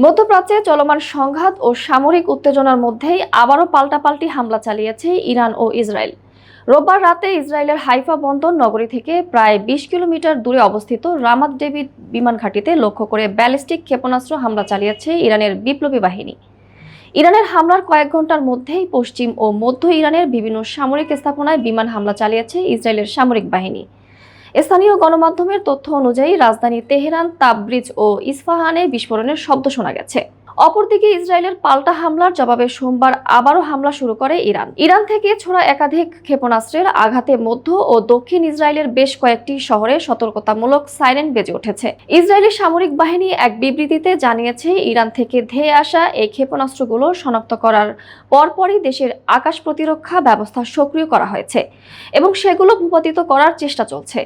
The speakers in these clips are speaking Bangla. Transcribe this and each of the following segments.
মধ্যপ্রাচ্যে চলমান সংঘাত ও সামরিক উত্তেজনার মধ্যেই আবারও পাল্টাপাল্টি হামলা চালিয়েছে ইরান ও ইসরায়েল। রোববার রাতে ইসরায়েলের হাইফা বন্দর নগরী থেকে প্রায় ২০ কিলোমিটার দূরে অবস্থিত রামাত ডেভিড বিমান ঘাঁটিতে লক্ষ্য করে ব্যালিস্টিক ক্ষেপণাস্ত্র হামলা চালিয়েছে ইরানের বিপ্লবী বাহিনী। ইরানের হামলার কয়েক ঘন্টার মধ্যেই পশ্চিম ও মধ্য ইরানের বিভিন্ন সামরিক স্থাপনায় বিমান হামলা চালিয়েছে ইসরায়েলের সামরিক বাহিনী। স্থানীয় গণমাধ্যমের তথ্য অনুযায়ী রাজধানী তেহরান, তাবরিজ ও ইস্পাহানে বিস্ফোরণের শব্দ শোনা গেছে। অপরদিকে ইসরায়েলের পাল্টা হামলার জবাবে সোমবার আবারও হামলা শুরু করে ইরান থেকে ছোড়া একাধিক ক্ষেপণাস্ত্রের আঘাতে মধ্য ও দক্ষিণ ইসরায়েলের বেশ কয়েকটি শহরে সতর্কতামূলক সাইরেন বেজে উঠেছে। ইসরায়েলি সামরিক বাহিনী এক বিবৃতিতে জানিয়েছে, ইরান থেকে ধেয়ে আসা এই ক্ষেপণাস্ত্রগুলো শনাক্ত করার পরপরই দেশের আকাশ প্রতিরক্ষা ব্যবস্থা সক্রিয় করা হয়েছে এবং সেগুলো ভূপাতিত করার চেষ্টা চলছে।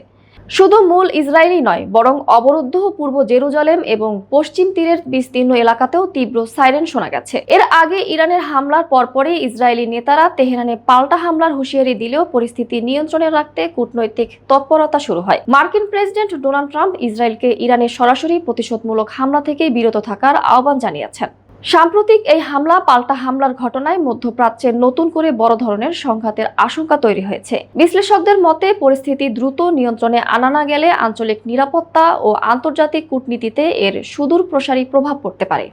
শুধু মূল ইসরায়েলি নয়, বরং অবরুদ্ধ পূর্ব জেরুজালেম এবং পশ্চিম তীরের বিস্তীর্ণ এলাকাতেও তীব্র সাইরেন শোনা গেছে। এর আগে ইরানের হামলার পরপরই ইসরায়েলি নেতারা তেহরানে পাল্টা হামলার হুঁশিয়ারি দিলেও পরিস্থিতি নিয়ন্ত্রণে রাখতে কূটনৈতিক তৎপরতা শুরু হয়। মার্কিন প্রেসিডেন্ট ডোনাল্ড ট্রাম্প ইসরায়েলকে ইরানের সরাসরি প্রতিশোধমূলক হামলা থেকে বিরত থাকার আহ্বান জানিয়েছেন। সাম্প্রতিক এই পাল্টা হামলার ঘটনায় মধ্যপ্রাচ্যে নতুন করে বড় ধরনের সংঘাতের আশঙ্কা তৈরি হয়েছে। বিশ্লেষকদের মতে, পরিস্থিতি দ্রুত নিয়ন্ত্রণে আনা না গেলে আঞ্চলিক নিরাপত্তা ও আন্তর্জাতিক কূটনীতিতে এর সুদূরপ্রসারী প্রভাব পড়তে পারে।